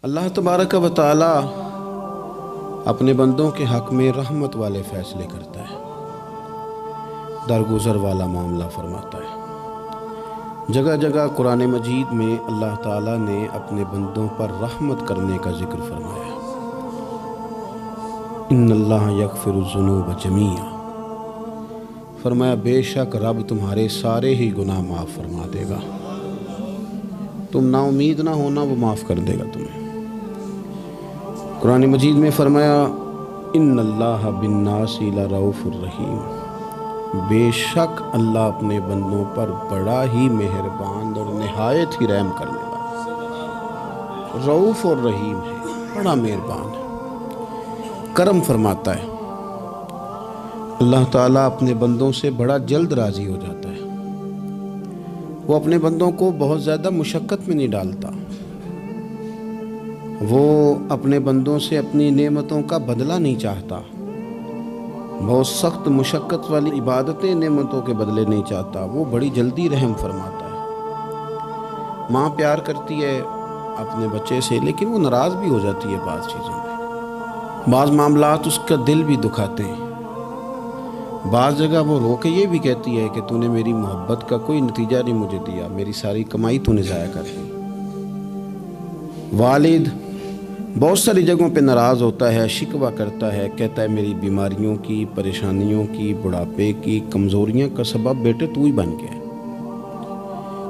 اللہ تبارک و تعالی اپنے بندوں کے حق میں رحمت والے فیصلے کرتا ہے، درگزر والا معاملہ فرماتا ہے۔ جگہ جگہ قرآن مجید میں اللہ تعالیٰ نے اپنے بندوں پر رحمت کرنے کا ذکر فرمایا۔ ان اللہ یغفر الذنوب جمیعا، فرمایا بے شک رب تمہارے سارے ہی گناہ معاف فرما دے گا، تم نا امید نہ ہونا، وہ معاف کر دے گا تمہیں۔ قرآن مجید میں فرمایا ان اللہ بالناس لرؤوف الرحیم، بے شک اللہ اپنے بندوں پر بڑا ہی مہربان اور نہایت ہی رحم کرنے والا، رؤوف اور رحیم ہے، بڑا مہربان ہے، کرم فرماتا ہے۔ اللہ تعالیٰ اپنے بندوں سے بڑا جلد راضی ہو جاتا ہے، وہ اپنے بندوں کو بہت زیادہ مشقت میں نہیں ڈالتا، وہ اپنے بندوں سے اپنی نعمتوں کا بدلہ نہیں چاہتا، بہت سخت مشقت والی عبادتیں نعمتوں کے بدلے نہیں چاہتا، وہ بڑی جلدی رحم فرماتا ہے۔ ماں پیار کرتی ہے اپنے بچے سے، لیکن وہ ناراض بھی ہو جاتی ہے بعض چیزوں میں، بعض معاملات اس کا دل بھی دکھاتے ہیں، بعض جگہ وہ رو کے یہ بھی کہتی ہے کہ تو نے میری محبت کا کوئی نتیجہ نہیں مجھے دیا، میری ساری کمائی تو نے ضائع کر دی۔ والد بہت ساری جگہوں پہ ناراض ہوتا ہے، شکوہ کرتا ہے، کہتا ہے میری بیماریوں کی، پریشانیوں کی، بڑھاپے کی، کمزوریاں کا سبب بیٹے تو ہی بن گیا ہے،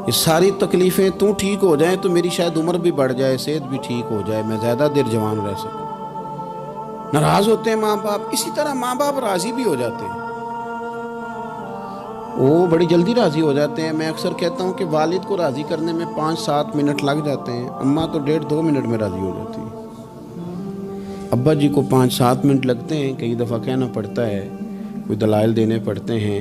یہ ساری تکلیفیں تو ٹھیک ہو جائیں تو میری شاید عمر بھی بڑھ جائے، صحت بھی ٹھیک ہو جائے، میں زیادہ دیر جوان رہ سکوں۔ ناراض ہوتے ہیں ماں باپ، اسی طرح ماں باپ راضی بھی ہو جاتے ہیں، وہ بڑی جلدی راضی ہو جاتے ہیں۔ میں اکثر کہتا ہوں کہ والد کو راضی کرنے میں 5-7 منٹ لگ جاتے ہیں، اماں تو 1.5-2 منٹ میں راضی ہو جاتی ہے۔ ابا جی کو 5-7 منٹ لگتے ہیں، کئی دفعہ کہنا پڑتا ہے، کوئی دلائل دینے پڑتے ہیں،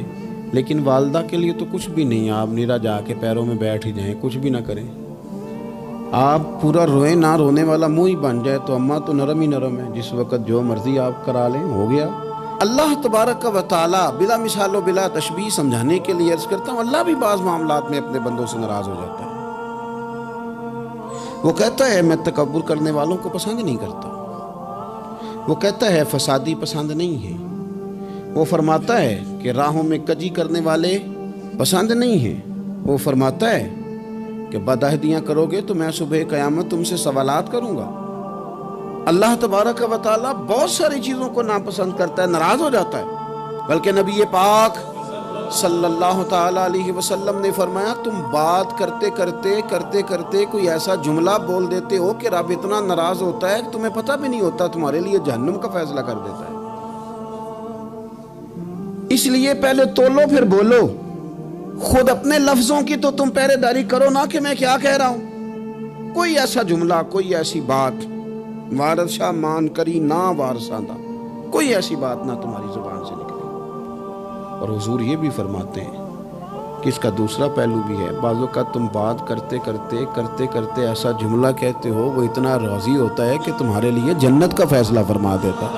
لیکن والدہ کے لیے تو کچھ بھی نہیں، آپ نیرا جا کے پیروں میں بیٹھ ہی جائیں، کچھ بھی نہ کریں، آپ پورا روئیں، نہ رونے والا منہ ہی بن جائے تو اماں تو نرم ہی نرم ہے، جس وقت جو مرضی آپ کرا لیں ہو گیا۔ اللہ تبارک و تعالی بلا مثال و بلا تشبیہ سمجھانے کے لیے عرض کرتا ہوں، اللہ بھی بعض معاملات میں اپنے بندوں سے ناراض ہو جاتا ہے۔ وہ کہتا ہے میں تکبر کرنے والوں کو پسند نہیں کرتا، وہ کہتا ہے فسادی پسند نہیں ہے، وہ فرماتا ہے کہ راہوں میں کجی کرنے والے پسند نہیں ہیں، وہ فرماتا ہے کہ بدعہدیاں کرو گے تو میں صبح قیامت تم سے سوالات کروں گا۔ اللہ تبارک و تعالیٰ بہت ساری چیزوں کو ناپسند کرتا ہے، ناراض ہو جاتا ہے، بلکہ نبی پاک صلی اللہ تعالیٰ علیہ وسلم نے فرمایا تم بات کرتے کرتے کوئی ایسا جملہ بول دیتے ہو کہ رب اتنا ناراض ہوتا ہے کہ تمہیں پتہ بھی نہیں ہوتا، تمہارے لیے جہنم کا فیصلہ کر دیتا ہے۔ اس لیے پہلے تولو پھر بولو، خود اپنے لفظوں کی تو تم پہرے داری کرو نا کہ میں کیا کہہ رہا ہوں۔ کوئی ایسا جملہ، کوئی ایسی بات وارث شاہ مان کری نہ وارثاں دا، کوئی ایسی بات نہ تمہاری زبان سے نکلے۔ اور حضور یہ بھی فرماتے ہیں کہ اس کا دوسرا پہلو بھی ہے، بعض اوقات تم بات کرتے ایسا جملہ کہتے ہو وہ اتنا راضی ہوتا ہے کہ تمہارے لیے جنت کا فیصلہ فرما دیتا ہے۔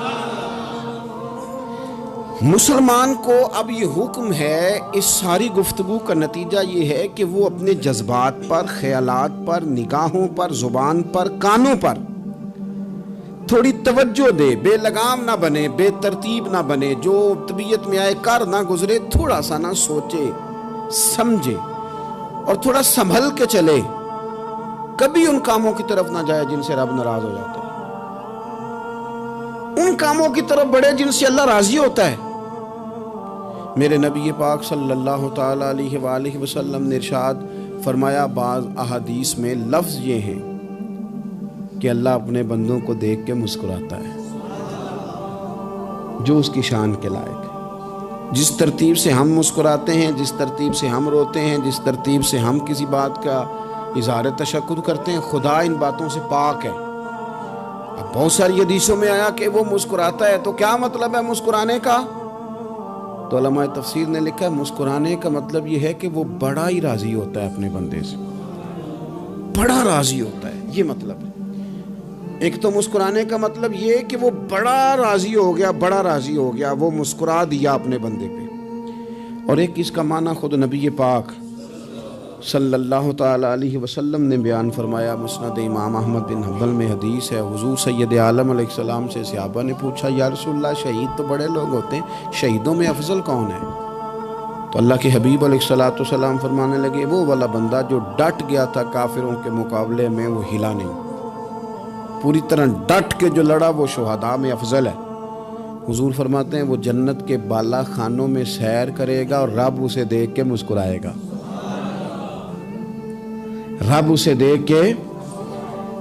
مسلمان کو اب یہ حکم ہے، اس ساری گفتگو کا نتیجہ یہ ہے کہ وہ اپنے جذبات پر، خیالات پر، نگاہوں پر، زبان پر، کانوں پر تھوڑی توجہ دے، بے لگام نہ بنے، بے ترتیب نہ بنے، جو طبیعت میں آئے کر نہ گزرے، تھوڑا سا نہ سوچے سمجھے اور تھوڑا سنبھل کے چلے، کبھی ان کاموں کی طرف نہ جائے جن سے رب ناراض ہو جاتا ہے، ان کاموں کی طرف بڑھے جن سے اللہ راضی ہوتا ہے۔ میرے نبی پاک صلی اللہ تعالیٰ علیہ وآلہ وسلم نے ارشاد فرمایا، بعض احادیث میں لفظ یہ ہیں کہ اللہ اپنے بندوں کو دیکھ کے مسکراتا ہے، جو اس کی شان کے لائق ہے۔ جس ترتیب سے ہم مسکراتے ہیں، جس ترتیب سے ہم روتے ہیں، جس ترتیب سے ہم کسی بات کا اظہار تشکر کرتے ہیں، خدا ان باتوں سے پاک ہے۔ اب بہت ساری حدیثوں میں آیا کہ وہ مسکراتا ہے، تو کیا مطلب ہے مسکرانے کا؟ تو علماء تفسیر نے لکھا ہے مسکرانے کا مطلب یہ ہے کہ وہ بڑا ہی راضی ہوتا ہے اپنے بندے سے، بڑا راضی ہوتا ہے، یہ مطلب ہے۔ ایک تو مسکرانے کا مطلب یہ کہ وہ بڑا راضی ہو گیا، وہ مسکرا دیا اپنے بندے پہ، اور ایک اس کا معنی خود نبی پاک صلی اللہ تعالیٰ علیہ وسلم نے بیان فرمایا، مسند امام احمد بن حنبل میں حدیث ہے، حضور سید عالم علیہ السلام سے صحابہ نے پوچھا، یا رسول اللہ شہید تو بڑے لوگ ہوتے ہیں، شہیدوں میں افضل کون ہے؟ تو اللہ کے حبیب علیہ السلام فرمانے لگے، وہ والا بندہ جو ڈٹ گیا تھا کافروں کے مقابلے میں، وہ ہلا نہیں، پوری طرح ڈٹ کے جو لڑا وہ شہداء میں افضل ہے۔ حضور فرماتے ہیں وہ جنت کے بالا خانوں میں سیر کرے گا اور رب اسے دیکھ کے مسکرائے گا، رب اسے دیکھ کے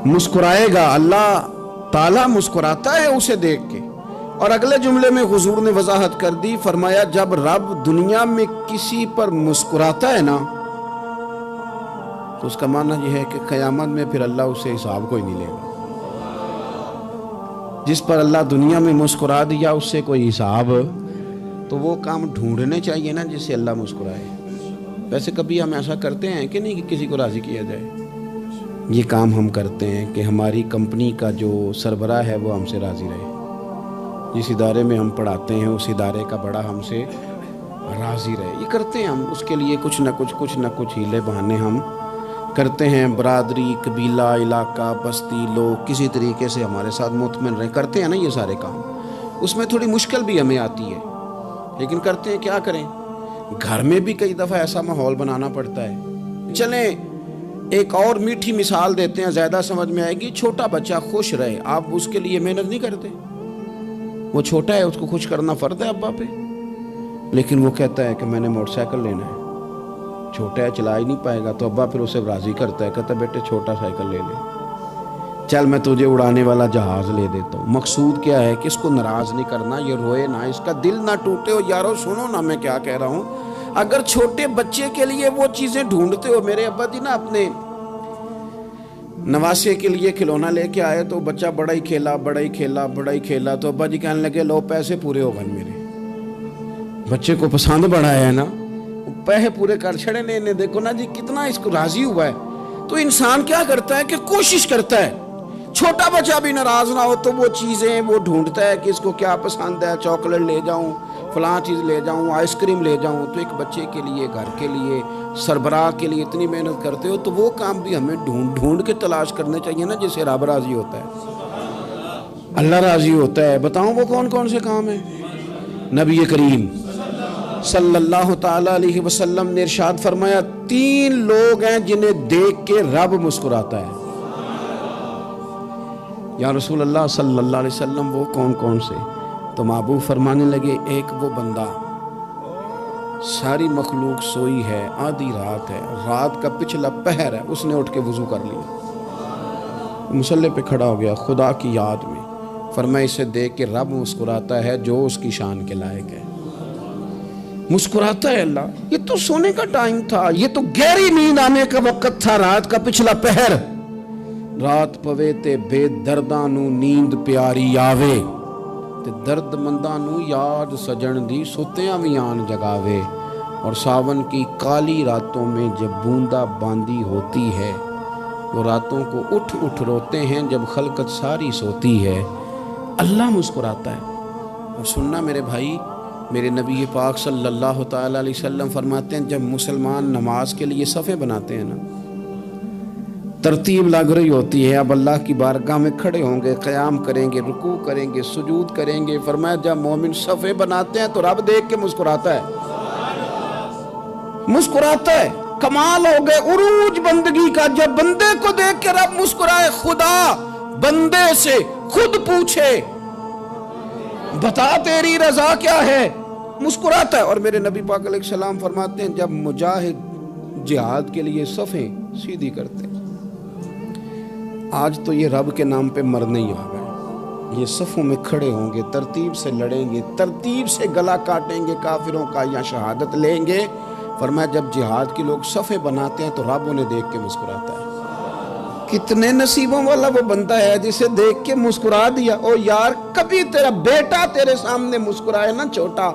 مسکرائے گا، اللہ تعالیٰ مسکراتا ہے اسے دیکھ کے۔ اور اگلے جملے میں حضور نے وضاحت کر دی، فرمایا جب رب دنیا میں کسی پر مسکراتا ہے نا تو اس کا معنی یہ ہے کہ قیامت میں پھر اللہ اسے حساب کوئی نہیں لے گا۔ جس پر اللہ دنیا میں مسکرا دیا اس سے کوئی حساب، تو وہ کام ڈھونڈنے چاہیے نا جس سے اللہ مسکرائے۔ ویسے کبھی ہم ایسا کرتے ہیں کہ نہیں کہ کسی کو راضی کیا جائے؟ یہ کام ہم کرتے ہیں کہ ہماری کمپنی کا جو سربراہ ہے وہ ہم سے راضی رہے، جس ادارے میں ہم پڑھاتے ہیں اس ادارے کا بڑا ہم سے راضی رہے، یہ کرتے ہیں ہم۔ اس کے لیے کچھ نہ کچھ ہیلے بہانے ہم کرتے ہیں، برادری، قبیلہ، علاقہ، بستی، لوگ کسی طریقے سے ہمارے ساتھ مطمئن رہیں، کرتے ہیں نا یہ سارے کام۔ اس میں تھوڑی مشکل بھی ہمیں آتی ہے لیکن کرتے ہیں، کیا کریں۔ گھر میں بھی کئی دفعہ ایسا ماحول بنانا پڑتا ہے۔ چلیں ایک اور میٹھی مثال دیتے ہیں، زیادہ سمجھ میں آئے گی۔ چھوٹا بچہ خوش رہے، آپ اس کے لیے محنت نہیں کرتے؟ وہ چھوٹا ہے، اس کو خوش کرنا فرض ہے ابا پہ، لیکن وہ کہتا ہے کہ میں نے موٹر سائیکل لینا ہے۔ چھوٹا ہے، چلا ہی نہیں پائے گا، تو ابا پھر اسے راضی کرتا ہے، کہتا ہے بیٹے چھوٹا سائیکل لے لے، چل میں تجھے اڑانے والا جہاز لے دیتا ہوں۔ مقصود کیا ہے کہ اس کو ناراض نہیں کرنا، یہ روئے نہ، اس کا دل نہ ٹوٹے۔ ہو یارو سنو نا میں کیا کہہ رہا ہوں، اگر چھوٹے بچے کے لیے وہ چیزیں ڈھونڈتے ہو، میرے ابا جی نا اپنے نواسے کے لیے کھلونا لے کے آئے تو بچہ بڑا ہی کھیلا، تو ابا جی کہنے لگے لو پیسے پورے ہو گئے میرے۔ بچے کو پسند بڑا ہے نا، پیسے پورے کر چھڑے نے، دیکھو نا جی کتنا اس کو راضی ہوا ہے۔ تو انسان کیا کرتا ہے کہ کوشش کرتا ہے، چھوٹا بچہ بھی ناراض نہ ہو تو وہ چیزیں وہ ڈھونڈتا ہے کہ اس کو کیا پسند ہے، چاکلیٹ لے جاؤں، فلاں چیز لے جاؤں، آئس کریم لے جاؤں۔ تو ایک بچے کے لیے، گھر کے لیے، سربراہ کے لیے اتنی محنت کرتے ہو، تو وہ کام بھی ہمیں ڈھونڈ کے تلاش کرنے چاہیے نا جس سے رب راضی ہوتا ہے، اللہ راضی ہوتا ہے۔ بتاؤں وہ کون کون سے کام ہیں؟ نبی کریم صلی اللہ تعالیٰ علیہ وسلم نے ارشاد فرمایا 3 لوگ ہیں جنہیں دیکھ کے رب مسکراتا ہے۔ یا رسول اللہ صلی اللہ علیہ وسلم وہ کون کون سے؟ تو محبوب فرمانے لگے، ایک وہ بندہ ساری مخلوق سوئی ہے، آدھی رات ہے، رات کا پچھلا پہر ہے، اس نے اٹھ کے وضو کر لیا، مصلی پہ کھڑا ہو گیا خدا کی یاد میں، فرمایا اسے دیکھ کے رب مسکراتا ہے جو اس کی شان کے لائق ہے۔ مسکراتا ہے اللہ۔ یہ تو سونے کا ٹائم تھا، یہ تو گہری نیند آنے کا وقت تھا، رات کا پچھلا پہر۔ رات پوے تے بے درداں نو نیند پیاری آوے، تے درد منداں نو یاد سجن دی ستیاں وی آن جگاوے۔ اور ساون کی کالی راتوں میں جب بوندا باندی ہوتی ہے، وہ راتوں کو اٹھ اٹھ روتے ہیں جب خلقت ساری سوتی ہے، اللہ مسکراتا ہے۔ اور سننا میرے بھائی، میرے نبی پاک صلی اللہ تعالیٰ علیہ وسلم فرماتے ہیں جب مسلمان نماز کے لیے صفیں بناتے ہیں نا، ترتیب لگ رہی ہوتی ہے، اب اللہ کی بارگاہ میں کھڑے ہوں گے، قیام کریں گے، رکوع کریں گے، سجود کریں گے، فرمایا جب مومن صفیں بناتے ہیں تو رب دیکھ کے مسکراتا ہے، مسکراتا ہے۔ کمال ہو گئے عروج بندگی کا، جب بندے کو دیکھ کے رب مسکرائے۔ خدا بندے سے خود پوچھے بتا تیری رضا کیا ہے، مسکراتا ہے۔ اور میرے نبی پاک علیہ السلام فرماتے ہیں جب مجاہد جہاد کے لیے صفیں سیدھی کرتے ہیں، آج تو یہ رب کے نام پہ مرنے ہی آ گئے، یہ صفوں میں کھڑے ہوں گے، ترتیب سے لڑیں گے، ترتیب سے گلا کاٹیں گے کافروں کا یا شہادت لیں گے۔ فرمایا جب جہاد کے لوگ صفیں بناتے ہیں تو رب انہیں دیکھ کے مسکراتا ہے۔ کتنے نصیبوں والا وہ بندہ ہے جسے دیکھ کے مسکرا دیا۔ او یار کبھی تیرا بیٹا تیرے سامنے مسکرائے نا چھوٹا،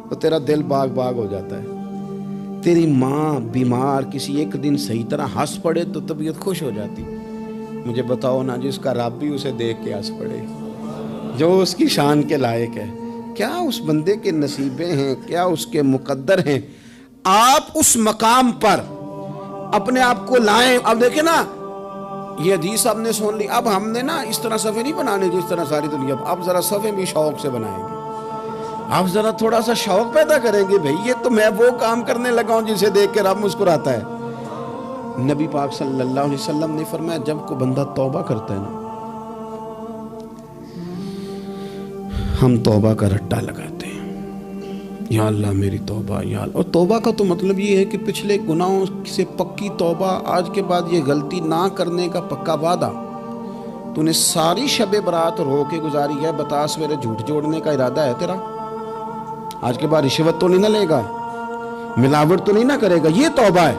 تو تیرا دل باغ باغ ہو جاتا ہے۔ تیری ماں بیمار کسی ایک دن صحیح طرح ہنس پڑے تو طبیعت خوش ہو جاتی۔ مجھے بتاؤ نا جس کا رب بھی اسے دیکھ کے ہنس پڑے، جو اس کی شان کے لائق ہے، کیا اس بندے کے نصیبیں ہیں، کیا اس کے مقدر ہیں۔ آپ اس مقام پر اپنے آپ کو لائیں. اب دیکھیں نا یہ حدیث آپ نے سن لی, اب ہم نے نا اس طرح صفحے نہیں بنانے جس طرح ساری دنیا, اب ذرا صفحے بھی شوق سے بنائیں گے. آپ ذرا تھوڑا سا شوق پیدا کریں گے, بھئی یہ تو میں وہ کام کرنے لگا ہوں جسے دیکھ کے رب مسکراتا ہے. نبی پاک صلی اللہ علیہ وسلم نے فرمایا جب کوئی بندہ توبہ کرتا ہے نا, ہم توبہ کا رٹا لگاتے ہیں, یا اللہ میری توبہ یا اللہ. اور توبہ کا تو مطلب یہ ہے کہ پچھلے گناہوں سے پکی توبہ, آج کے بعد یہ غلطی نہ کرنے کا پکا وعدہ. تو نے ساری شب برات رو کے گزاری ہے, بتا سویرے جھوٹ جوڑنے کا ارادہ ہے تیرا, آج کے بعد رشوت تو نہیں نہ لے گا, ملاوٹ تو نہیں نہ کرے گا, یہ توبہ ہے.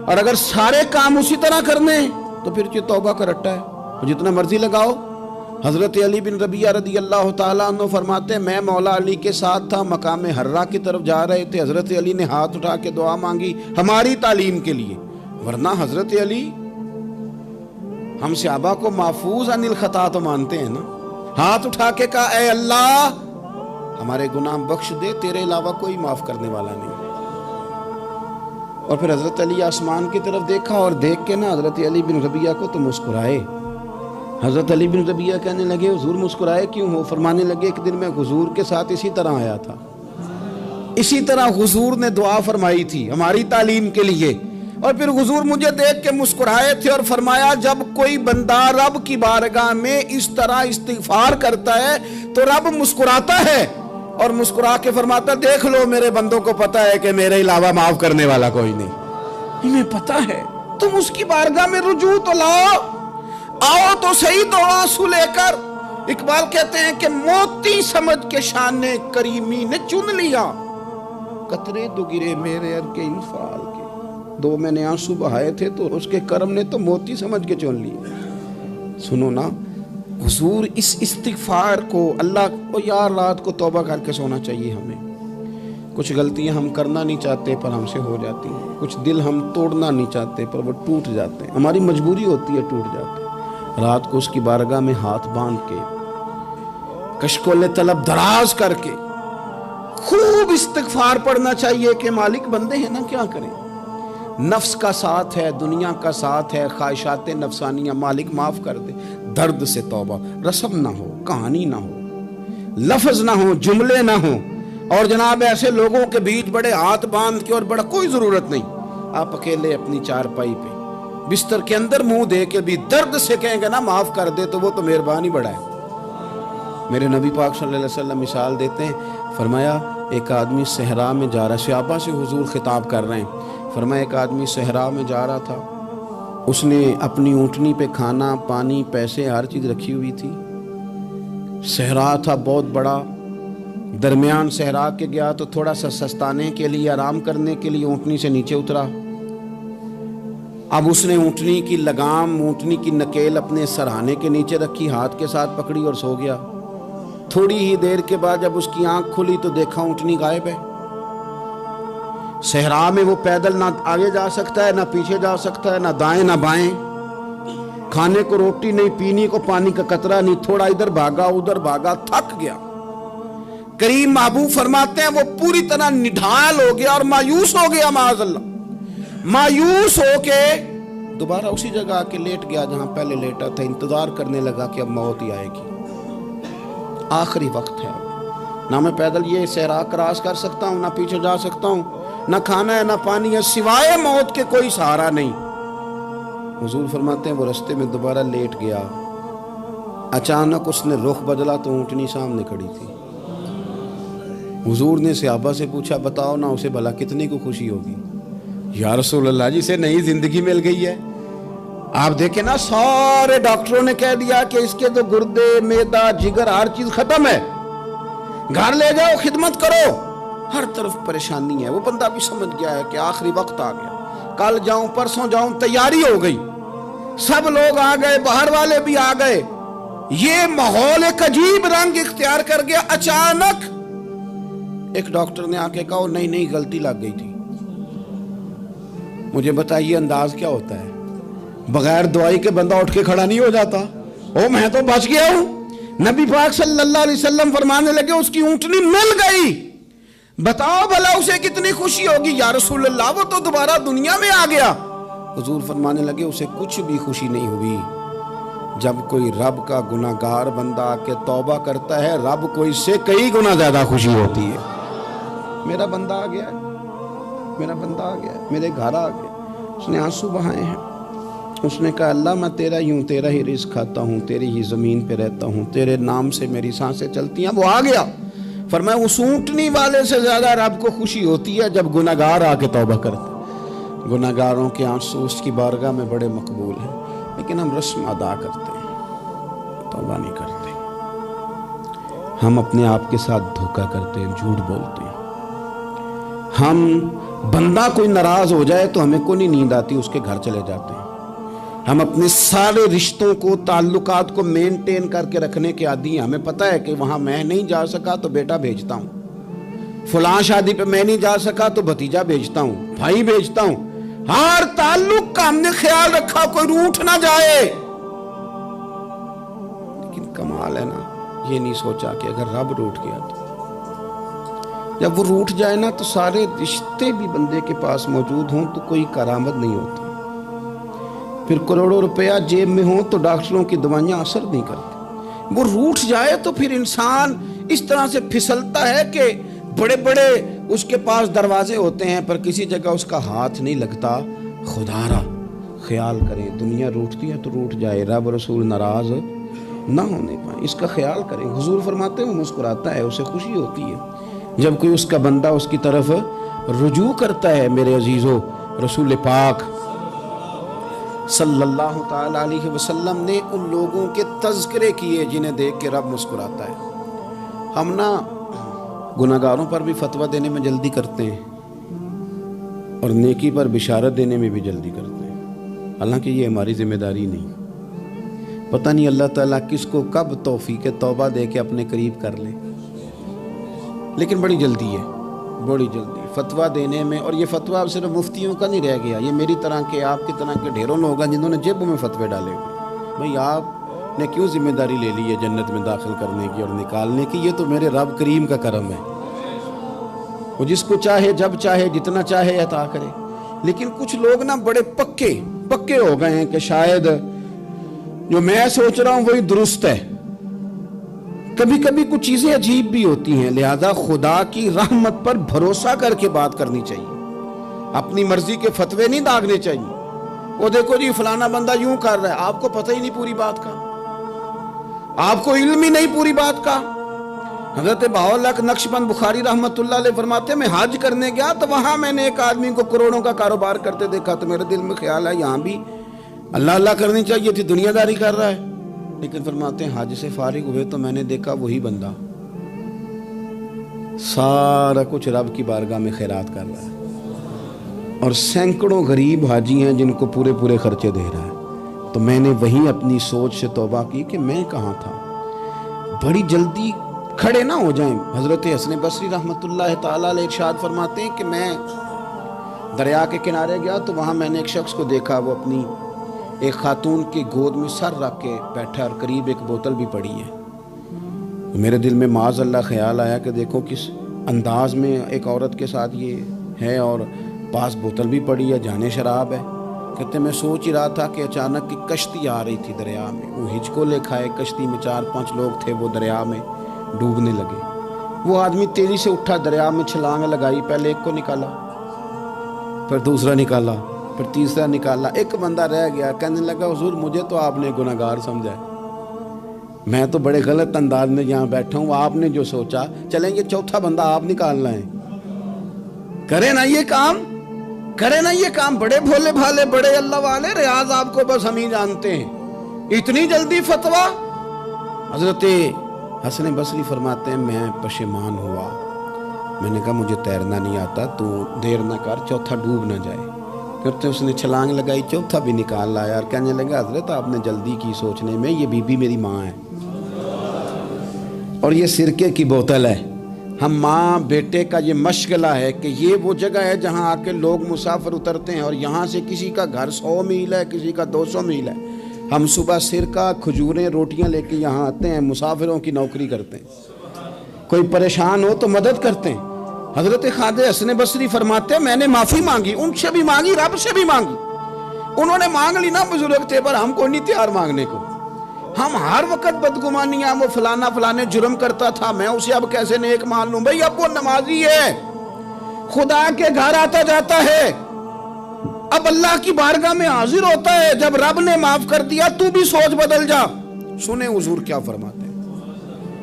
اور اگر سارے کام اسی طرح کرنے تو پھر یہ توبہ کا رٹا ہے, جتنا مرضی لگاؤ. حضرت علی بن ربیعہ رضی اللہ تعالیٰ عنہ فرماتے ہیں میں مولا علی کے ساتھ تھا, مقام حرہ کی طرف جا رہے تھے, حضرت علی نے ہاتھ اٹھا کے دعا مانگی ہماری تعلیم کے لیے, ورنہ حضرت علی ہم صحابہ کو محفوظ عن الخطا تو مانتے ہیں نا. ہاتھ اٹھا کے کہا اے اللہ ہمارے گناہ بخش دے, تیرے علاوہ کوئی معاف کرنے والا نہیں. اور پھر حضرت علی آسمان کی طرف دیکھا اور دیکھ کے نا حضرت علی بن ربیعہ کو تو مسکرائے. حضرت علی بن ربیعہ کہنے لگے حضور مسکرائے کیوں ہو؟ فرمانے لگے ایک دن میں حضور کے ساتھ اسی طرح آیا تھا, اسی طرح حضور نے دعا فرمائی تھی ہماری تعلیم کے لیے, اور پھر حضور مجھے دیکھ کے مسکرائے تھے اور فرمایا جب کوئی بندہ رب کی بارگاہ میں اس طرح استغفار کرتا ہے تو رب مسکراتا ہے, اور مسکرا کے فرماتا دیکھ لو میرے بندوں کو پتا ہے کہ میرے علاوہ معاف کرنے والا کوئی نہیں, انہیں پتا ہے. تم اس کی بارگاہ میں رجوع تو لاؤ, آؤ تو صحیح دو آنسو لے کر. اقبال کہتے ہیں کہ موتی سمجھ کے شان کریمی نے چن لیا, قطرے تو گرے میرے ار کے انفعال کے. دو میں نے آنسو بہائے تھے تو اس کے کرم نے تو موتی سمجھ کے چن لی. سنو نا حضور اس استغفار کو اللہ کو یار رات کو توبہ کر کے سونا چاہیے ہمیں. کچھ غلطیاں ہم کرنا نہیں چاہتے پر ہم سے ہو جاتی ہیں, کچھ دل ہم توڑنا نہیں چاہتے پر وہ ٹوٹ جاتے ہیں, ہماری مجبوری ہوتی ہے ٹوٹ جاتے ہیں. رات کو اس کی بارگاہ میں ہاتھ باندھ کے کشکول طلب دراز کر کے خوب استغفار پڑھنا چاہیے کہ مالک بندے ہیں نا کیا کریں, نفس کا ساتھ ہے, دنیا کا ساتھ ہے, خواہشات نفسانیہ, مالک معاف کر دے. درد سے توبہ, رسم نہ ہو, کہانی نہ ہو, لفظ نہ ہو, جملے نہ ہو, اور جناب ایسے لوگوں کے بیچ بڑے ہاتھ باندھ کے اور بڑا کوئی ضرورت نہیں. آپ اکیلے اپنی چارپائی پہ بستر کے اندر منہ دے کے بھی درد سے کہیں گے نا معاف کر دے تو وہ تو مہربانی بڑا ہے. میرے نبی پاک صلی اللہ علیہ وسلم مثال دیتے ہیں, فرمایا ایک آدمی صحرا میں جا رہا, صحابہ سے حضور خطاب کر رہے ہیں, فرمایا ایک آدمی صحرا میں جا رہا تھا, اس نے اپنی اونٹنی پہ کھانا پانی پیسے ہر چیز رکھی ہوئی تھی. صحرا تھا بہت بڑا, درمیان صحرا کے گیا تو تھوڑا سا سستانے کے لیے آرام کرنے کے لیے اونٹنی سے نیچے اترا. اب اس نے اونٹنی کی لگام, اونٹنی کی نکیل اپنے سرہانے کے نیچے رکھی, ہاتھ کے ساتھ پکڑی اور سو گیا. تھوڑی ہی دیر کے بعد جب اس کی آنکھ کھلی تو دیکھا اونٹنی غائب ہے. صحرا میں وہ پیدل نہ آگے جا سکتا ہے, نہ پیچھے جا سکتا ہے, نہ دائیں نہ بائیں, کھانے کو روٹی نہیں, پینے کو پانی کا قطرہ نہیں, تھوڑا ادھر بھاگا ادھر بھاگا, تھک گیا. کریم محبوب فرماتے ہیں وہ پوری طرح نڈھال ہو گیا اور مایوس ہو گیا, معاذ اللہ, مایوس ہو کے دوبارہ اسی جگہ آ کے لیٹ گیا جہاں پہلے لیٹا تھا. انتظار کرنے لگا کہ اب موت ہی آئے گی, آخری وقت ہے, نہ میں پیدل یہ صحرا کراس کر سکتا ہوں, نہ پیچھے جا سکتا ہوں, نہ کھانا ہے نہ پانی ہے, سوائے موت کے کوئی سہارا نہیں. حضور فرماتے ہیں وہ رستے میں دوبارہ لیٹ گیا, اچانک اس نے رخ بدلا تو اونٹنی سامنے کھڑی تھی. حضور نے صحابہ سے پوچھا بتاؤ نا اسے بھلا کتنے کو خوشی ہوگی؟ یا رسول اللہ جسے نئی زندگی مل گئی ہے. آپ دیکھیں نا سارے ڈاکٹروں نے کہہ دیا کہ اس کے تو گردے معدہ جگر ہر چیز ختم ہے, گھر لے جاؤ خدمت کرو, ہر طرف پریشانی ہے. وہ بندہ بھی سمجھ گیا ہے کہ آخری وقت آ گیا, کل جاؤں پرسوں جاؤں, تیاری ہو گئی, سب لوگ آ گئے, باہر والے بھی آ گئے, یہ ماحول ایک عجیب رنگ اختیار کر گیا. اچانک ایک ڈاکٹر نے آ کے کہا نہیں غلطی لگ گئی تھی. مجھے بتائیے انداز کیا ہوتا ہے؟ بغیر دوائی کے بندہ اٹھ کے کھڑا نہیں ہو جاتا, میں تو بچ گیا ہوں. نبی پاک صلی اللہ علیہ وسلم فرمانے لگے اس کی اونٹنی مل گئی, بتاؤ بھلا اسے کتنی خوشی ہوگی. یا رسول اللہ وہ تو دوبارہ دنیا میں آ گیا. حضور فرمانے لگے اسے کچھ بھی خوشی نہیں ہوئی جب کوئی رب کا گناہگار بندہ آ کے توبہ کرتا ہے، رب کو اس سے کئی گنا زیادہ خوشی ہوتی ہے۔ میرا بندہ آ گیا ہے، میرا بندہ آ گیا ہے، میرے گھر آ گیا، اس نے آنسو بہائے ہیں، اس نے کہا اللہ میں تیرا ہی ہوں، تیرا ہی رزق کھاتا ہوں، تیری ہی زمین پہ رہتا ہوں، تیرے نام سے میری سانسیں چلتی ہیں۔ وہ آ گیا، فرمایا اس اونٹنی والے سے زیادہ رب کو خوشی ہوتی ہے جب گناہگار آ کے توبہ کرتا ہے۔ گناہگاروں کے آنسو اس کی بارگاہ میں بڑے مقبول ہیں، لیکن ہم رسم ادا کرتے ہیں، توبہ نہیں کرتے۔ ہم اپنے آپ کے ساتھ دھوکہ کرتے ہیں، جھوٹ بولتے ہیں۔ ہم بندہ کوئی ناراض ہو جائے تو ہمیں کوئی نہیں نیند آتی، اس کے گھر چلے جاتے ہیں۔ ہم اپنے سارے رشتوں کو، تعلقات کو مینٹین کر کے رکھنے کے عادی ہیں۔ ہمیں پتہ ہے کہ وہاں میں نہیں جا سکا تو بیٹا بھیجتا ہوں، فلاں شادی پہ میں نہیں جا سکا تو بھتیجا بھیجتا ہوں، بھائی بھیجتا ہوں۔ ہر تعلق کا ہم نے خیال رکھا کوئی روٹھ نہ جائے، لیکن کمال ہے نا، یہ نہیں سوچا کہ اگر رب روٹھ گیا تو جب وہ روٹھ جائے نا تو سارے رشتے بھی بندے کے پاس موجود ہوں تو کوئی کرامت نہیں ہوتی۔ پھر کروڑوں روپیہ جیب میں ہوں تو ڈاکٹروں کی دوائیاں اثر نہیں کرتی۔ وہ روٹھ جائے تو پھر انسان اس طرح سے پھسلتا ہے کہ بڑے بڑے اس کے پاس دروازے ہوتے ہیں پر کسی جگہ اس کا ہاتھ نہیں لگتا۔ خدا را خیال کریں، دنیا روٹتی ہے تو روٹھ جائے، رب رسول ناراض نہ ہونے پائیں، اس کا خیال کریں۔ حضور فرماتے ہیں وہ مسکراتا ہے، اسے خوشی ہوتی ہے جب کوئی اس کا بندہ اس کی طرف رجوع کرتا ہے۔ میرے عزیزو، رسول پاک صلی اللہ تعالی علیہ وسلم نے ان لوگوں کے تذکرے کیے جنہیں دیکھ کے رب مسکراتا ہے۔ ہم نا گناہگاروں پر بھی فتویٰ دینے میں جلدی کرتے ہیں اور نیکی پر بشارت دینے میں بھی جلدی کرتے ہیں، حالانکہ یہ ہماری ذمہ داری نہیں۔ پتہ نہیں اللہ تعالیٰ کس کو کب توفیق توبہ دے کے اپنے قریب کر لے، لیکن بڑی جلدی ہے، بڑی جلدی فتویٰ دینے میں۔ اور یہ فتویٰ اب صرف مفتیوں کا نہیں رہ گیا، یہ میری طرح کے، آپ کی طرح کے ڈھیروں لوگ ہیں جنہوں نے جیبوں میں فتوے ڈالے ہوئے۔ بھئی آپ نے کیوں ذمہ داری لے لی ہے جنت میں داخل کرنے کی اور نکالنے کی؟ یہ تو میرے رب کریم کا کرم ہے، وہ جس کو چاہے جب چاہے جتنا چاہے عطا کرے۔ لیکن کچھ لوگ نا بڑے پکے ہو گئے ہیں کہ شاید جو میں سوچ رہا ہوں وہی درست ہے۔ کبھی کبھی کچھ چیزیں عجیب بھی ہوتی ہیں، لہذا خدا کی رحمت پر بھروسہ کر کے بات کرنی چاہیے، اپنی مرضی کے فتوے نہیں داغنے چاہیے۔ وہ دیکھو جی فلانا بندہ یوں کر رہا ہے، آپ کو پتہ ہی نہیں پوری بات کا، آپ کو علم ہی نہیں پوری بات کا۔ حضرت بہاءاللہ نقشبند بخاری رحمت اللہ علیہ فرماتے ہیں میں حج کرنے گیا تو وہاں میں نے ایک آدمی کو کروڑوں کا کاروبار کرتے دیکھا تو میرے دل میں خیال ہے یہاں بھی اللہ اللہ کرنی چاہیے تھی، دنیا داری کر رہا ہے۔ لیکن فرماتے ہیں حج سے فارغ ہوئے تو میں نے دیکھا وہی بندہ سارا کچھ رب کی بارگاہ میں خیرات کر رہا ہے، اور سینکڑوں غریب حاجی ہیں جن کو پورے خرچے دے رہا ہے۔ تو میں نے وہیں اپنی سوچ سے توبہ کی کہ میں کہاں تھا۔ بڑی جلدی کھڑے نہ ہو جائیں۔ حضرت حسن بصری رحمت اللہ تعالیٰ علیہ ارشاد فرماتے ہیں کہ میں دریا کے کنارے گیا تو وہاں میں نے ایک شخص کو دیکھا، وہ اپنی ایک خاتون کی گود میں سر رکھ کے بیٹھا اور قریب ایک بوتل بھی پڑی ہے۔ میرے دل میں معاذ اللہ خیال آیا کہ دیکھو کس انداز میں ایک عورت کے ساتھ یہ ہے اور پاس بوتل بھی پڑی ہے، جانے شراب ہے۔ کہتے میں سوچ ہی رہا تھا کہ اچانک کی کشتی آ رہی تھی دریا میں، وہ ہچکو لے کھائے، کشتی میں 4-5 لوگ تھے، وہ دریا میں ڈوبنے لگے۔ وہ آدمی تیزی سے اٹھا، دریا میں چھلانگ لگائی، پہلے ایک کو نکالا، پھر دوسرا نکالا، پھر تیسرا نکالا، ایک بندہ رہ گیا۔ کہنے لگا حضور مجھے تو آپ نے گناہگار سمجھا ہے، میں تو بڑے غلط انداز میں یہاں بیٹھا ہوں، آپ نے جو سوچا چلیں یہ چوتھا بندہ آپ نکالنا ہے، کرے نا یہ کام، کرے نا یہ کام۔ بڑے بھولے بھالے بڑے اللہ والے، ریاض آپ کو بس ہم ہی جانتے ہیں، اتنی جلدی فتویٰ۔ حضرت حسن بصری فرماتے ہیں میں پشیمان ہوا، میں نے کہا مجھے تیرنا نہیں آتا، تو دیر نہ کر، چوتھا ڈوب نہ جائے۔ کرتے اس نے چھلانگ لگائی، چوتھا بھی نکال لایا اور کہنے لگا حضرت آپ نے جلدی کی سوچنے میں، یہ بی بی میری ماں ہے اور یہ سرکے کی بوتل ہے۔ ہم ماں بیٹے کا یہ مشغلہ ہے کہ یہ وہ جگہ ہے جہاں آ کے لوگ مسافر اترتے ہیں، اور یہاں سے کسی کا گھر 100 میل ہے، کسی کا 200 میل ہے۔ ہم صبح سرکہ، کھجوریں، روٹیاں لے کے یہاں آتے ہیں، مسافروں کی نوکری کرتے ہیں، کوئی پریشان ہو تو مدد کرتے ہیں۔ حضرت خواجہ حسن بصری فرماتے ہیں میں نے معافی مانگی، ان سے بھی مانگی، رب سے بھی مانگی، انہوں نے مانگ لی نا بزرگ تھے، پر ہم کو نہیں تیار مانگنے کو. ہم ہر وقت بدگمانیاں، وہ فلانا فلانے جرم کرتا تھا، میں اسے اب کیسے نیک مان لوں؟ بھئی اب وہ نمازی ہے، خدا کے گھر آتا جاتا ہے، اب اللہ کی بارگاہ میں حاضر ہوتا ہے. جب رب نے معاف کر دیا تو بھی سوچ بدل جا. سنیں حضور کیا فرماتے ہیں.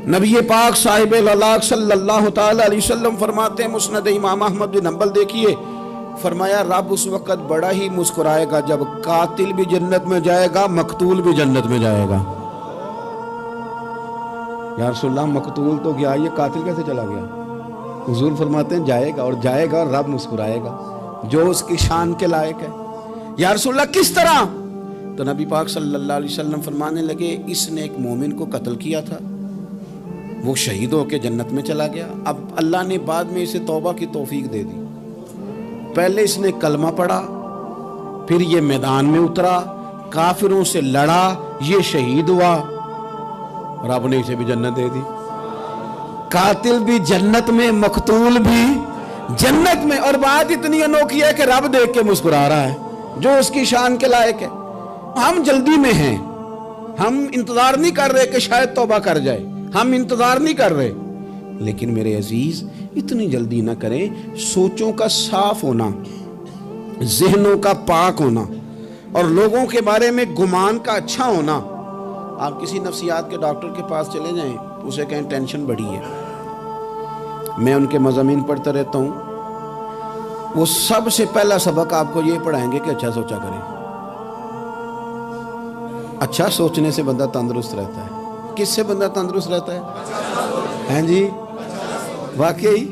نبی پاک صاحب الاخلاق صلی اللہ تعالی علیہ وسلم فرماتے ہیں، مسند امام احمد بن حنبل دیکھیے، فرمایا رب اس وقت بڑا ہی مسکرائے گا جب قاتل بھی جنت میں جائے گا، مقتول بھی جنت میں جائے گا. یا رسول اللہ مقتول تو گیا، یہ قاتل کیسے چلا گیا؟ حضور فرماتے ہیں جائے گا، اور جائے گا اور رب مسکرائے گا جو اس کی شان کے لائق ہے. یا رسول اللہ کس طرح؟ تو نبی پاک صلی اللہ علیہ وسلم فرمانے لگے اس نے ایک مومن کو قتل کیا تھا، وہ شہید ہو کے جنت میں چلا گیا. اب اللہ نے بعد میں اسے توبہ کی توفیق دے دی. پہلے اس نے کلمہ پڑھا، پھر یہ میدان میں اترا، کافروں سے لڑا، یہ شہید ہوا، رب نے اسے بھی جنت دے دی. قاتل بھی جنت میں، مقتول بھی جنت میں. اور بات اتنی انوکھی ہے کہ رب دیکھ کے مسکرا رہا ہے جو اس کی شان کے لائق ہے. ہم جلدی میں ہیں، ہم انتظار نہیں کر رہے کہ شاید توبہ کر جائے، ہم انتظار نہیں کر رہے. لیکن میرے عزیز اتنی جلدی نہ کریں. سوچوں کا صاف ہونا، ذہنوں کا پاک ہونا، اور لوگوں کے بارے میں گمان کا اچھا ہونا. آپ کسی نفسیات کے ڈاکٹر کے پاس چلے جائیں، اسے کہیں ٹینشن بڑی ہے، میں ان کے مضامین پڑھتا رہتا ہوں، وہ سب سے پہلا سبق آپ کو یہ پڑھائیں گے کہ اچھا سوچا کریں. اچھا سوچنے سے بندہ تندرست رہتا ہے. کس سے بندہ تندرست رہتا ہے؟ ہیں جی واقعی.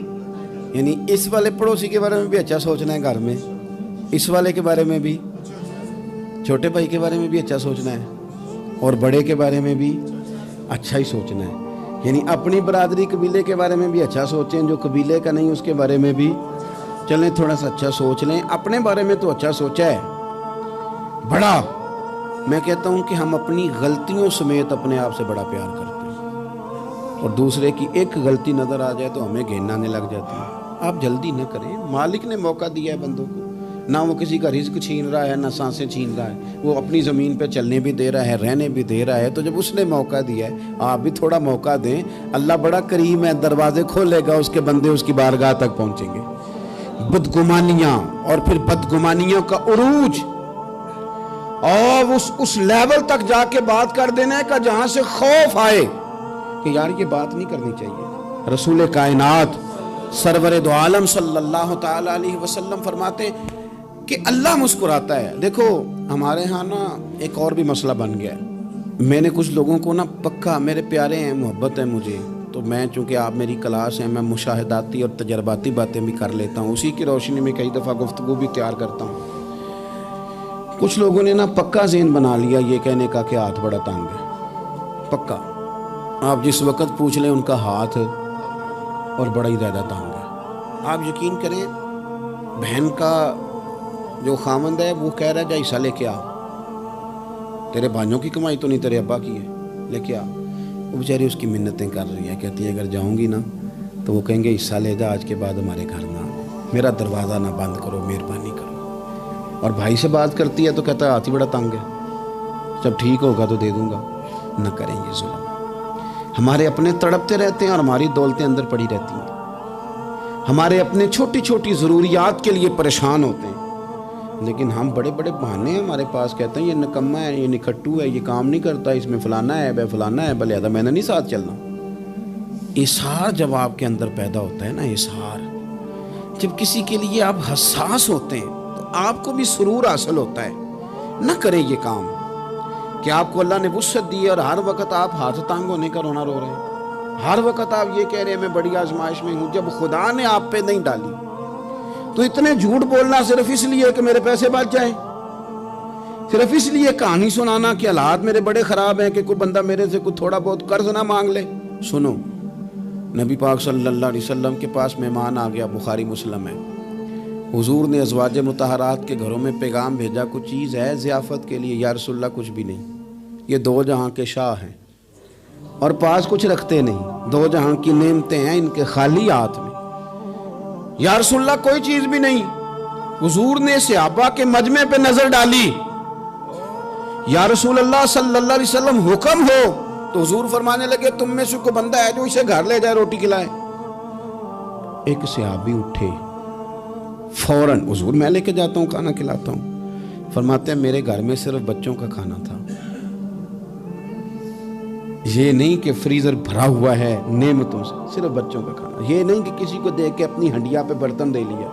یعنی اس والے پڑوسی کے بارے میں بھی اچھا سوچنا ہے گھر میں، اس والے کے بارے میں بھی، چھوٹے بھائی کے بارے میں بھی اچھا سوچنا ہے، اور بڑے کے بارے میں بھی اچھا ہی سوچنا ہے. یعنی اپنی برادری قبیلے کے بارے میں بھی اچھا سوچیں، جو قبیلے کا نہیں اس کے بارے میں بھی چلیں تھوڑا سا اچھا سوچ لیں. اپنے بارے میں تو اچھا سوچا ہے بڑا. میں کہتا ہوں کہ ہم اپنی غلطیوں سمیت اپنے آپ سے بڑا پیار کرتے ہیں، اور دوسرے کی ایک غلطی نظر آ جائے تو ہمیں گھن آنے لگ جاتی ہے. آپ جلدی نہ کریں. مالک نے موقع دیا ہے بندوں کو، نہ وہ کسی کا رزق چھین رہا ہے، نہ سانسیں چھین رہا ہے، وہ اپنی زمین پہ چلنے بھی دے رہا ہے، رہنے بھی دے رہا ہے. تو جب اس نے موقع دیا ہے آپ بھی تھوڑا موقع دیں. اللہ بڑا کریم ہے، دروازے کھولے گا، اس کے بندے اس کی بارگاہ تک پہنچیں گے. بدگمانیاں اور پھر بدگمانیوں کا عروج، اور اس لیول تک جا کے بات کر دینا ہے کہ جہاں سے خوف آئے کہ یار یہ بات نہیں کرنی چاہیے. رسول کائنات سرور دو عالم صلی اللہ تعالی علیہ وسلم فرماتے ہیں کہ اللہ مسکراتا ہے. دیکھو ہمارے ہاں نا ایک اور بھی مسئلہ بن گیا ہے. میں نے کچھ لوگوں کو نا پکا، میرے پیارے ہیں، محبت ہے مجھے، تو میں چونکہ آپ میری کلاس ہیں، میں مشاہداتی اور تجرباتی باتیں بھی کر لیتا ہوں، اسی کی روشنی میں کئی دفعہ گفتگو بھی تیار کرتا ہوں. کچھ لوگوں نے نا پکا ذہن بنا لیا یہ کہنے کا کہ ہاتھ بڑا تنگ ہے. پکا آپ جس وقت پوچھ لیں ان کا ہاتھ اور بڑا ہی زیادہ تنگ ہے. آپ یقین کریں بہن کا جو خامند ہے وہ کہہ رہا ہے جا حصہ لے کے آ، تیرے بھائیوں کی کمائی تو نہیں تیرے ابا کی ہے، لے کے آ. وہ بیچاری اس کی منتیں کر رہی ہیں، کہتی ہے اگر جاؤں گی نا تو وہ کہیں گے حصہ لے جا، آج کے بعد ہمارے گھر نہ، میرا دروازہ نہ بند کرو، مہربانی کرو. اور بھائی سے بات کرتی ہے تو کہتا ہے ہاتھ ہی بڑا تنگ ہے، جب ٹھیک ہوگا تو دے دوں گا. نہ کریں یہ ظلم. ہمارے اپنے تڑپتے رہتے ہیں اور ہماری دولتیں اندر پڑی رہتی ہیں. ہمارے اپنے چھوٹی چھوٹی ضروریات کے لیے پریشان ہوتے ہیں، لیکن ہم بڑے بڑے بہانے ہیں ہمارے پاس. کہتے ہیں یہ نکما ہے، یہ نکھٹو ہے، یہ کام نہیں کرتا، اس میں فلانا ہے، بے فلانا ہے، بلہذا میں نے نہیں ساتھ چلنا. اظہار جب آپ کے اندر پیدا ہوتا ہے نا، اظہار جب کسی کے لیے آپ حساس ہوتے ہیں تو آپ کو بھی سرور حاصل ہوتا ہے. نہ کریں یہ کام کہ آپ کو اللہ نے وسعت دی ہے اور ہر وقت آپ ہاتھ تانگ ہونے کا رونا رو رہے ہیں. ہر وقت آپ یہ کہہ رہے ہیں میں بڑی آزمائش میں ہوں، جب خدا نے آپ پہ نہیں ڈالی. تو اتنے جھوٹ بولنا صرف اس لیے کہ میرے پیسے بچ جائیں، صرف اس لیے کہانی سنانا کہ حالات میرے بڑے خراب ہیں کہ کوئی بندہ میرے سے کوئی تھوڑا بہت قرض نہ مانگ لے. سنو، نبی پاک صلی اللہ علیہ وسلم کے پاس مہمان آ گیا، بخاری مسلم ہے. حضور نے ازواج مطہرات کے گھروں میں پیغام بھیجا، کچھ چیز ہے ضیافت کے لیے؟ یا رسول اللہ کچھ بھی نہیں، یہ دو جہاں کے شاہ ہیں اور پاس کچھ رکھتے نہیں، دو جہاں کی نعمتیں ہیں ان کے خالی ہاتھ میں. یا رسول اللہ کوئی چیز بھی نہیں. حضور نے صحابہ کے مجمع پہ نظر ڈالی، یا رسول اللہ صلی اللہ علیہ وسلم حکم ہو، تو حضور فرمانے لگے تم میں سے کوئی بندہ ہے جو اسے گھر لے جائے روٹی کھلائے؟ ایک صحابی اٹھے فوراً، حضور میں لے کے جاتا ہوں کھانا کھلاتا ہوں۔ فرماتے ہیں میرے گھر میں صرف بچوں کا کھانا تھا، یہ نہیں کہ فریزر بھرا ہوا ہے نعمتوں سے، صرف بچوں کا کھانا۔ یہ نہیں کہ کسی کو دیکھ کے اپنی ہنڈیا پہ برتن دے لیا،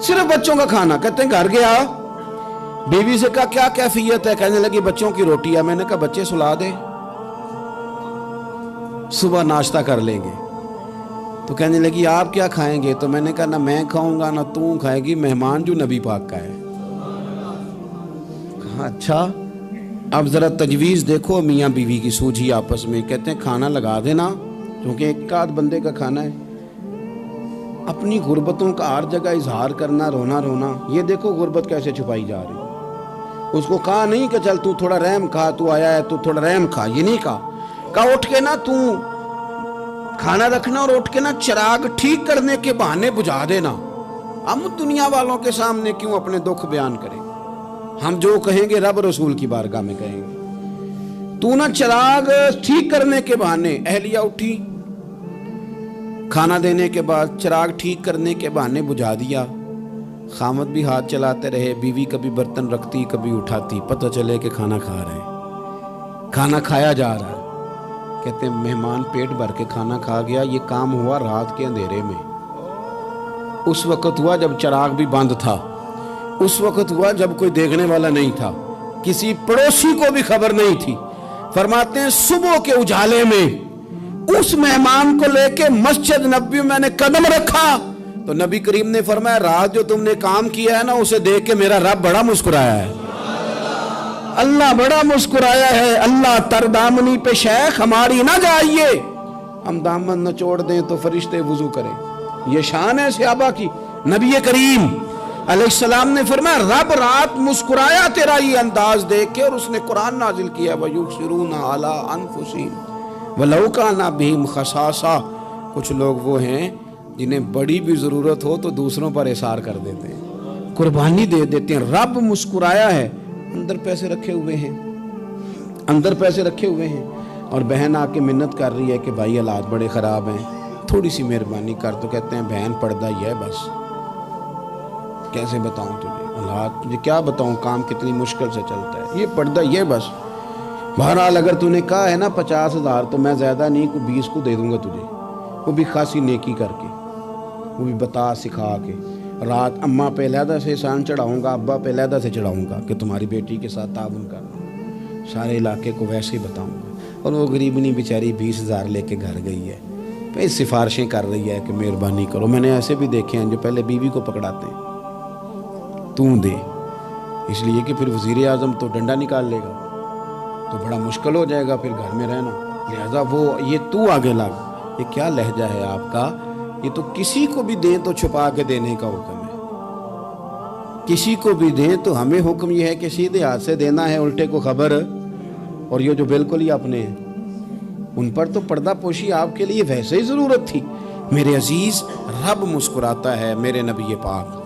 صرف بچوں کا کھانا۔ کہتے ہیں گھر گیا، بیوی سے کہا کیا کیفیت ہے؟ کہنے لگی بچوں کی روٹی ہے۔ میں نے کہا بچے سلا دے، صبح ناشتہ کر لیں گے۔ تو کہنے لگی آپ کیا کھائیں گے؟ تو میں نے کہا نہ میں کھاؤں گا نہ تو کھائے گی، مہمان جو نبی پاک کا ہے۔ کہا اچھا، اب ذرا تجویز دیکھو میاں بیوی کی سوجھی آپس میں۔ کہتے ہیں کھانا لگا دینا، کیونکہ ایک آدھ بندے کا کھانا ہے۔ اپنی غربتوں کا ہر جگہ اظہار کرنا، رونا رونا، یہ دیکھو غربت کیسے چھپائی جا رہی۔ اس کو کہا نہیں کہ چل تو تھوڑا رحم کھا، تو آیا ہے تو تھوڑا رحم کھا، یہ نہیں کہا اٹھ کے نا تو کھانا رکھنا اور اٹھ کے نا چراغ ٹھیک کرنے کے بہانے بجھا دینا۔ ہم دنیا والوں کے سامنے کیوں اپنے دکھ بیان کریں؟ ہم جو کہیں گے رب رسول کی بارگاہ میں کہیں گے۔ تو نا چراغ ٹھیک کرنے کے بہانے، اہلیہ اٹھی کھانا دینے کے بعد چراغ ٹھیک کرنے کے بہانے بجھا دیا۔ خامد بھی ہاتھ چلاتے رہے، بیوی کبھی برتن رکھتی کبھی اٹھاتی، پتہ چلے کہ کھانا کھا رہے ہیں، کھانا کھایا جا رہا ہے۔ کہتے ہیں مہمان پیٹ بھر کے کھانا کھا گیا۔ یہ کام ہوا رات کے اندھیرے میں، اس وقت ہوا جب چراغ بھی بند تھا، اس وقت ہوا جب کوئی دیکھنے والا نہیں تھا، کسی پڑوسی کو بھی خبر نہیں تھی۔ فرماتے ہیں صبح کے اجالے میں اس مہمان کو لے کے مسجد نبوی میں نے قدم رکھا تو نبی کریم نے فرمایا رات جو تم نے کام کیا ہے نا، اسے دیکھ کے میرا رب بڑا مسکرایا ہے، اللہ بڑا مسکرایا ہے۔ اللہ تر دامنی پہ شیخ ہماری نہ جائیے، ہم دامن نہ چھوڑ دیں تو فرشتے وضو کریں۔ یہ شان ہے صحابہ کی۔ نبی کریم علیہ السلام نے فرمایا رب رات مسکرایا تیرا یہ انداز دیکھ کے، اور اس نے قرآن نازل کیا وَيُؤْثِرُونَ عَلَىٰ أَنفُسِهِمْ وَلَوْ كَانَ بِهِمْ خَصَاصَةٌ۔ کچھ لوگ وہ ہیں جنہیں بڑی بھی ضرورت ہو تو دوسروں پر اثار کر دیتے ہیں، قربانی دے دیتے ہیں۔ رب مسکرایا ہے، اندر پیسے رکھے ہوئے ہیں، اندر پیسے رکھے ہوئے ہیں، اور بہن آ کے منت کر رہی ہے کہ بھائی حالات بڑے خراب ہیں، تھوڑی سی مہربانی کر۔ تو کہتے ہیں بہن پردہ یہ ہے بس، کیسے بتاؤں تجھے حالات، تجھے کیا بتاؤں کام کتنی مشکل سے چلتا ہے، یہ پردہ یہ بس۔ بہرحال اگر تو نے کہا ہے نا 50,000 تو میں زیادہ نہیں، کوئی 20 کو دے دوں گا تجھے، وہ بھی خاصی نیکی کر کے، وہ بھی بتا سکھا کے۔ رات اماں پہ علیحدہ سے احسان چڑھاؤں گا، ابا پہ علیحدہ سے چڑھاؤں گا کہ تمہاری بیٹی کے ساتھ تعاون کرنا، سارے علاقے کو ویسے ہی بتاؤں گا۔ اور وہ غریبنی بیچاری 20,000 لے کے گھر گئی ہے، پھر سفارشیں کر رہی ہے کہ مہربانی کرو۔ میں نے ایسے بھی دیکھے ہیں جو پہلے بیوی کو پکڑاتے ہیں تو دے، اس لیے کہ پھر وزیر اعظم تو ڈنڈا نکال لے گا تو بڑا مشکل ہو جائے گا پھر گھر میں رہنا، لہذا وہ یہ تو آگے لگ۔ یہ کیا لہجہ ہے آپ کا؟ یہ تو کسی کو بھی دیں تو چھپا کے دینے کا حکم ہے، کسی کو بھی دیں تو ہمیں حکم یہ ہے کہ سیدھے ہاتھ سے دینا ہے، الٹے کو خبر۔ اور یہ جو بالکل ہی اپنے ہیں ان پر تو پردہ پوشی آپ کے لیے ویسے ہی ضرورت تھی۔ میرے عزیز رب مسکراتا ہے۔ میرے نبی پاک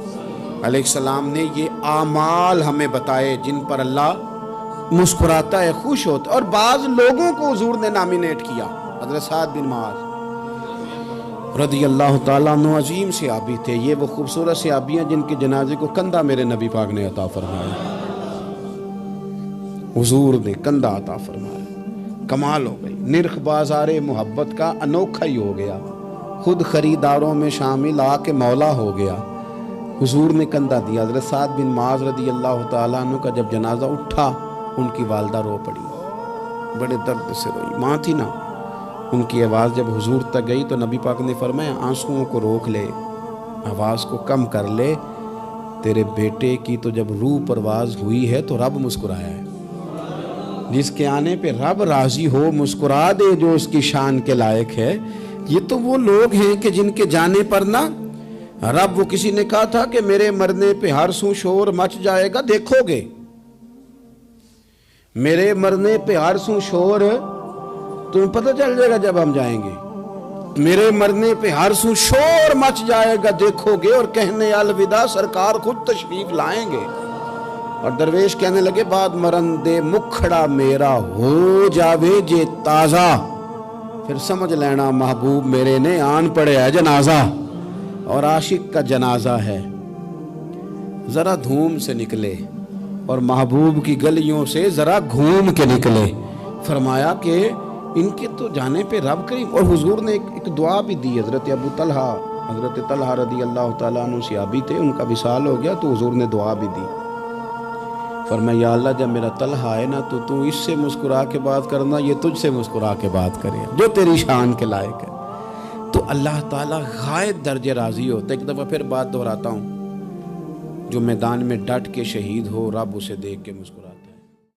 علیہ السلام نے یہ اعمال ہمیں بتائے جن پر اللہ مسکراتا ہے، خوش ہوتا ہے۔ اور بعض لوگوں کو حضور نے نامینیٹ کیا، حضرت سعد بن معاذ رضی اللہ تعالیٰ عنہ عظیم صحابی تھے۔ یہ وہ خوبصورت صحابی ہیں جن کے جنازے کو کندھا میرے نبی پاک نے عطا فرمایا، حضور نے کندھا عطا فرمایا۔ کمال ہو گئی، نرخ بازار محبت کا انوکھا ہی ہو گیا، خود خریداروں میں شامل آ کے مولا ہو گیا۔ حضور نے کندھا دیا۔ حضرت سعد بن معاذ رضی اللہ تعالیٰ عنہ کا جب جنازہ اٹھا، ان کی والدہ رو پڑی، بڑے درد سے روئی، ماں تھی نا۔ ان کی آواز جب حضور تک گئی تو نبی پاک نے فرمایا آنسوؤں کو روک لے، آواز کو کم کر لے، تیرے بیٹے کی تو جب روح پرواز ہوئی ہے تو رب مسکرایا ہے۔ جس کے آنے پہ رب راضی ہو مسکرا دے جو اس کی شان کے لائق ہے۔ یہ تو وہ لوگ ہیں کہ جن کے جانے پر نا رب، وہ کسی نے کہا تھا کہ میرے مرنے پہ ہر سو شور مچ جائے گا، دیکھو گے میرے مرنے پہ ہر سو شور تمہیں پتہ چل جائے گا جب ہم جائیں گے، میرے مرنے پہ ہر سو شور مچ جائے گا دیکھو گے، اور کہنے الوداع سرکار خود تشریف لائیں گے۔ اور درویش کہنے لگے بعد مرندے مکھڑا میرا ہو جاوے جے تازہ، پھر سمجھ لینا محبوب میرے نے آن پڑے ہے جنازہ، اور عاشق کا جنازہ ہے ذرا دھوم سے نکلے اور محبوب کی گلیوں سے ذرا گھوم کے نکلے۔ فرمایا کہ ان کے تو جانے پہ رب کریم، اور حضور نے ایک دعا بھی دی۔ حضرت ابو طلحہ، حضرت طلحہ رضی اللہ تعالیٰ عنہ صحابی تھے، ان کا وصال ہو گیا تو حضور نے دعا بھی دی۔ فرمایا یا اللہ جب میرا طلحہ آئے نا تو اس سے مسکرا کے بات کرنا، یہ تجھ سے مسکرا کے بات کرے جو تیری شان کے لائق ہے۔ تو اللہ تعالیٰ غائب درجے راضی ہوتا ہے۔ ایک دفعہ پھر بات دہراتا ہوں، جو میدان میں ڈٹ کے شہید ہو رب اسے دیکھ کے مسکراتا ہے۔